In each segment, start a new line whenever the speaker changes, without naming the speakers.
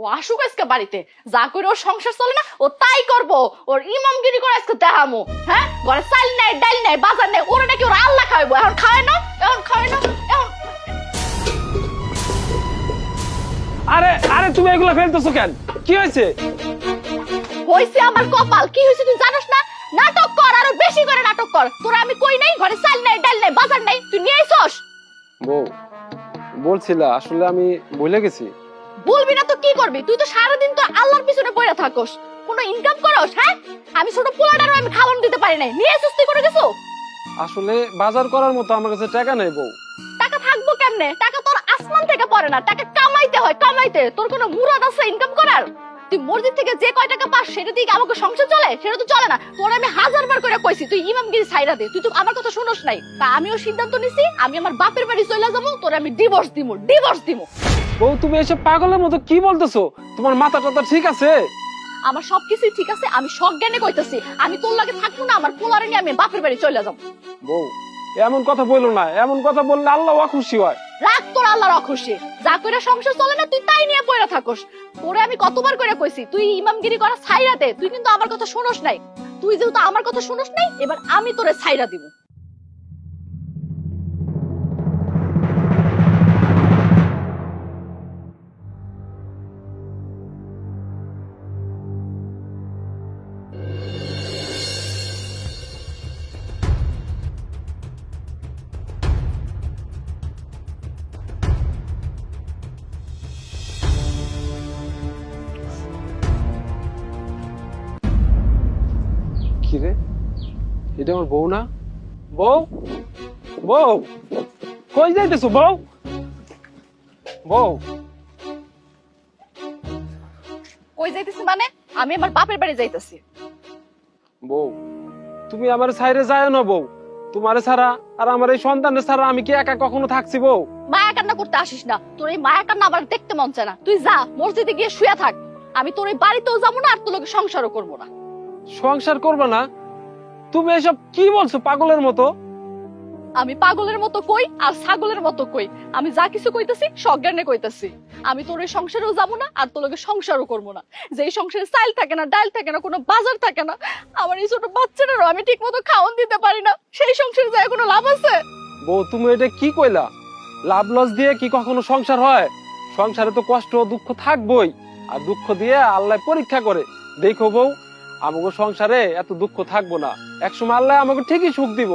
ও আসুক আজকে বাড়িতে, যা করে ওর সংসার চলে না ও তাই করবো। ওর ইমামগিরি করে আজকে দেখামো। হ্যাঁ, ঘরে চাল নাই, ডাল নাই, বাজার নাই, ওরা নাকি ওর আল্লাহ খাওয়াবো। এখন খায় না, এখন খায় না, এখন।
আরে আরে তুমি এগুলো ফেলতেছো কেন? কি হয়েছে?
হইছে আমার কপাল। কি হয়েছে তুই জানোস না? নাটক কর, আরো বেশি করে নাটক কর। তোরা আমি কই নাই ঘরে চাল নাই, ডাল নাই, বাজার নাই, তুই নিয়ে আইছস।
বউ বলছিলা, আসলে আমি ভুলে গেছি।
বলবি না তো কি করবি? তুই তো সারাদিন তো আল্লাহর পিছনে পড়ে থাকস, কোনো ইনকাম করস। হ্যাঁ, আমি ছোট পোলাটারও আমি খাওয়ান দিতে পারি নাই, নিয়ে আইছস তুই করে কিছু।
আসলে বাজার করার মতো আমার কাছে টাকা নেই বউ।
টাকা থাকবো কেমনে? টাকা তোর আসমান থেকে পড়ে না, টাকা কামাইতে হয়, কামাইতে। তোর কোনো মুরাদ আছে ইনকাম করার? তুই মসজিদ থেকে যে কয় টাকা পাস সেটা দিয়ে আমাকে সংসার চলে? সেটা তো চলে না। তোর আমি 1000 বার করে কইছি তুই ইমামগিরি ছাইরা দে, তুই তো আমার কথা শুনোস নাই। তা আমিও সিদ্ধান্ত নিছি, আমি আমার বাপের বাড়ি চলে যাবো, তোর আমি ডিভোর্স দিমু, ডিভোর্স দিমু।
বউ তুমি এসব পাগলের মতো কি বলতেছো? তোমার মাথা টাথা ঠিক আছে?
আমার সবকিছুই ঠিক আছে, আমি সজ্ঞানে কইতাছি। আমি তোর লাগে থাকবো না, আমার পোলারে নিয়ে আমি বাপের বাড়ি চলে যাবো।
বউ এমন কথা বললো না, এমন কথা বললে আল্লাহ খুশি হয়।
রাগ তোর আল্লাহর অখুশি। যা কইরা সংসার চলে না তুই তাই নিয়ে পয়রা থাকস। তোরে আমি কতবার করে কইছি তুই ইমামগিরি করা ছাইরা দে, তুই কিন্তু আমার কথা শুনোস নাই। তুই যেহেতু আমার কথা শুনোস নাই, এবার আমি তোরে ছাইরা দিব।
কি রে, এটা আমার বউ না? বউ, বউ কই যাইতেছো বউ? বউ
কই যাইতেছি মানে? আমি আমার বাপের বাড়ি যাইতেছি।
বউ তুমি আমার ছাইরে যায় না বউ। তোমার ছাড়া আর আমার এই সন্তানের ছাড়া আমি কি একা কখনো থাকছি বউ?
মায়া কান্না করতে আসিস না, তোর এই মায়া কান্না আবার দেখতে মন চায় না। তুই যা মসজিদে গিয়ে শুয়ে থাক। আমি তোর এই বাড়িতেও যাবো না, আর তোর লগে সংসারও করবো না।
সংসার করবে না? তুমি এসব কি বলছো পাগলের মতো?
আমি পাগলের মতো কই আর ছাগলের মতো কই, আমি যা কিছু কইতাছি সজ্ঞানে কইতাছি। আমি তোর এই সংসারেও যাবো না, আর তোর লগে সংসারও করবো না। যে এই সংসারে চাল থাকে না, ডাল থাকে না, কোনো বাজার থাকে না, আমার এই ছোট বাচ্চাটারও আমি ঠিক মতো খাওয়ান দিতে পারি না, সেই সংসারে যায় কোনো লাভ আছে?
বউ তুমি এটা কি কইলা? লাভ লস দিয়ে কি কখনো সংসার হয়? সংসারে তো কষ্ট দুঃখ থাকবই, আর দুঃখ দিয়ে আল্লাহ পরীক্ষা করে। দেখো বউ, আমাকে সংসারে এত দুঃখ থাকবো না, একসময় আল্লাহ আমাকে ঠিকই সুখ দিব।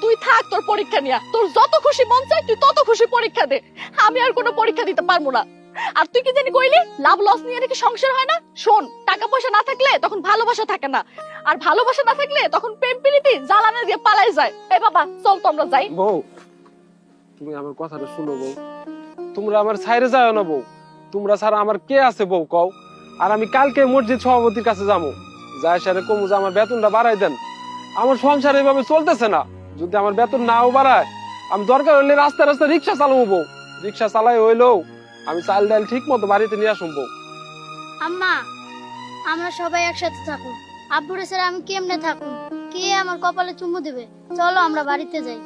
তুই থাক তোর পরীক্ষা নিয়া, তোর যত খুশি মন চায় তুই তত খুশি পরীক্ষা দে। আমি আর কোনো পরীক্ষা দিতে পারবো না। আর তুই কি জানি কইলি লাভ লস নিয়ে নাকি সংসার হয় না? শোন, টাকা পয়সা না থাকলে তখন ভালোবাসা থাকে না, আর ভালোবাসা না থাকলে তখন প্রেম প্রীতি জ্বালানা দিয়ে পালাই যায়। এই বাবা চল তো আমরা যাই।
বউ তুমি আমার কথাটা শুনো বউ, তোমরা আমার ছাইরে যাও না বউ। তোমরা ছাড়া আমার কে আছে বউ কও? আর আমি কালকে মসজিদ সভাপতির কাছে যাবো, যায় সারে কমু যে আমার বেতনটা বাড়াই দেন। আমার সংসার এইভাবে চলতেছে না, যদি আমার বেতন নাও বাড়ায় আমি দরকার হলে রাস্তা রাস্তা রিক্সা চালাবো বউ। রিক্সা চালাই হইলেও আমি চাল ডাল ঠিক মতো বাড়িতে নিয়ে আসুন বউ।
আম্মা, আমরা সবাই একসাথে থাকুন। আব্বুরে ছাড়া আমি কেমনে থাকুন? কে আমার কপালে চুমু দেবে? চলো আমরা বাড়িতে যাই।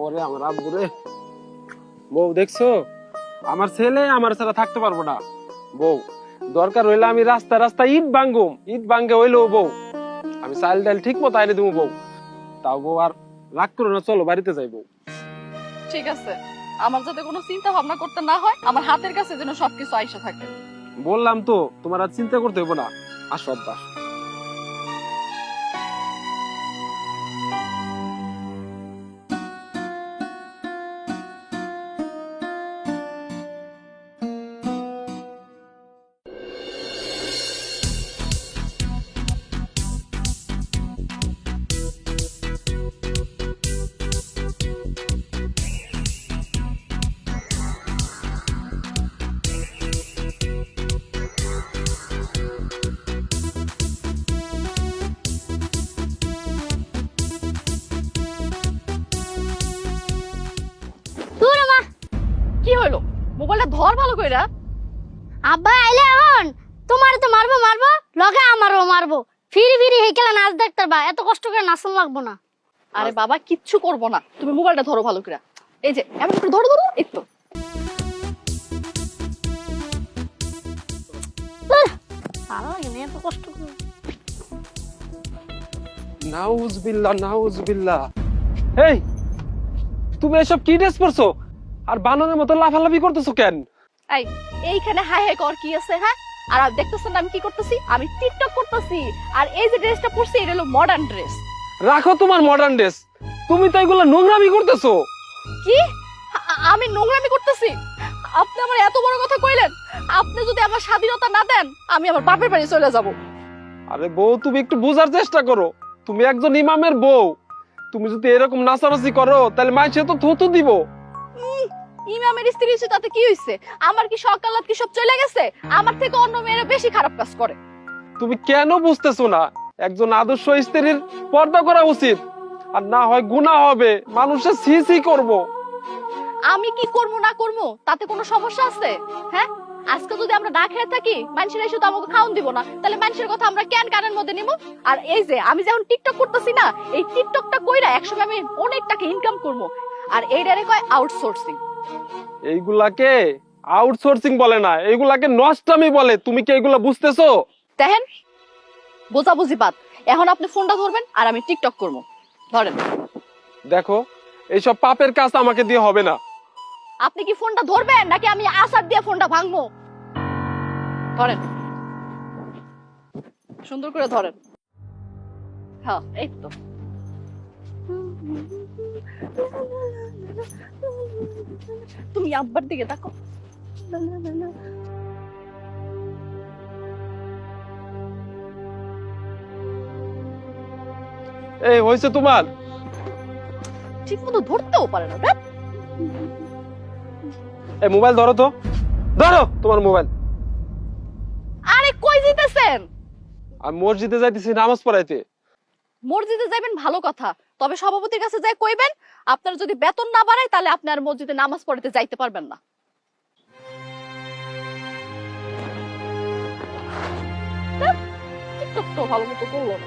ওরে আমার আব্বু রে। বউ দেখছো, আমার ছেলে আমার ছাড়া থাকতে পারবো না বউ। দরকার হইলে আমি রাস্তা রাস্তা ইট ভাঙ্গুম, ইট ভাঙ্গে হইলেও বউ আমি চাল ডাল ঠিক মতো আইনে দেবো বউ। তাও বউ আর রাগ করো না, চলো বাড়িতে যাই বউ।
ঠিক আছে, আমার যাতে কোনো চিন্তা ভাবনা করতে না হয়, আমার হাতের কাছে যেন সবকিছু আইসা থাকে।
বললাম তো তোমার আর চিন্তা করতে হইব না। আসো আব্বা।
কি হলো? মোবাইলটা ধর ভালো কইরা।
আব্বা আইলে এখন তোমার তো মারবো মারবো, লগে আমারও মারবো। ফিরি ফিরি হেকেলা নাচ ডাক্তার বা এত কষ্ট করে নাচন লাগবো না।
আরে বাবা কিচ্ছু করবো না, তুমি মোবাইলটা ধরো ভালো করে। এই যে এমন করে ধরো ধরো, এই তো।
লাগে না এত কষ্ট করে।
নাউজুবিল্লাহ নাউজুবিল্লাহ। এই তুমি এসব কি ড্রেস পরছো আর বানরের মতো লাফালাফি করতেছো কেন?
এই এইখানে হাই হাই কর কি আছে হ্যাঁ? আর আপনি দেখতেছেন না আমি কি করতেছি? আমি টিকটক করতেছি। আর এই যে ড্রেসটা পরছি এটা হলো মডার্ন ড্রেস।
রাখো তোমার মডার্ন ড্রেস, তুমি তো এগুলো নোংরামি করতেছো।
কি আমি নোংরামি করতেছি? আপনি আমার এত বড় কথা কইলেন? আপনি যদি আমার স্বাধীনতা না দেন আমি আমার বাপের বাড়ি চলে যাব।
আরে বউ তুমি একটু বোঝার চেষ্টা করো, তুমি একজন ইমামের বউ, তুমি যদি এরকম নাচানাচি করো তাহলে মাইছে তো থুতু দিব।
ইমামের স্ত্রী হইছে তাতে কি হইছে? আমার কি সকালাত কি সব চলে গেছে? আমার থেকে অন্য মেয়েরা বেশি খারাপ কাজ করে।
তুমি কেন বুঝতেছো না? একজন আদর্শ স্ত্রীর পর্দা করা উচিত, আর না হয় গুনাহ হবে, মানুষের ছি ছি করবো।
আমি কি করবো না করবো তাতে কোনো সমস্যা আছে? হ্যাঁ, আজকে যদি আমরা না খেয়ে থাকি মানুষের এসে তো আমাকে খাওন দিব না, তাহলে মানুষের কথা আমরা কেন কানের মধ্যে নিব? আর এই যে আমি যখন টিকটক করতেছি না, এই টিকটকটা কইরা একসময় আমি অনেক টাকা ইনকাম করবো। আর এইটারে কয় আউটসোর্সিং।
এইগুলাকে আউটসোর্সিং বলে না, এইগুলাকে নষ্টামি বলে। তুমি কি এগুলা বুঝতেছো?
দেখেন বোঝাবুঝি বাদ, এখন আপনি ফোনটা ধরবেন আর আমি টিকটক করবো। ধরেন।
দেখো এইসব পাপের কাজ আমাকে দিয়ে হবে না।
আপনি কি ফোনটা ধরবেন নাকি আমি আসার দিয়ে ফোনটা ভাঙবো? ধরেন, সুন্দর করে ধরেন। হ্যাঁ এই তো। তুমি আব্বার দিকে দেখো।
এই হয়েছে তোমার?
ঠিক মতো ধরতেও পারে না। ধ্যাৎ।
এই মোবাইল ধরো তো, ধরো তোমার মোবাইল।
আরে কই যেতেছেন?
আমি মসজিদে যাইতেছি নামাজ পড়াইতে।
মসজিদে যাবেন ভালো কথা, তবে সভাপতির কাছে যাই কইবেন আপনার যদি বেতন না বাড়ায় তাহলে আপনি আর মসজিদে নামাজ পড়তে যাইতে পারবেন না। ধ্যাৎ, টিকটক তো ভালো মতো করলো না।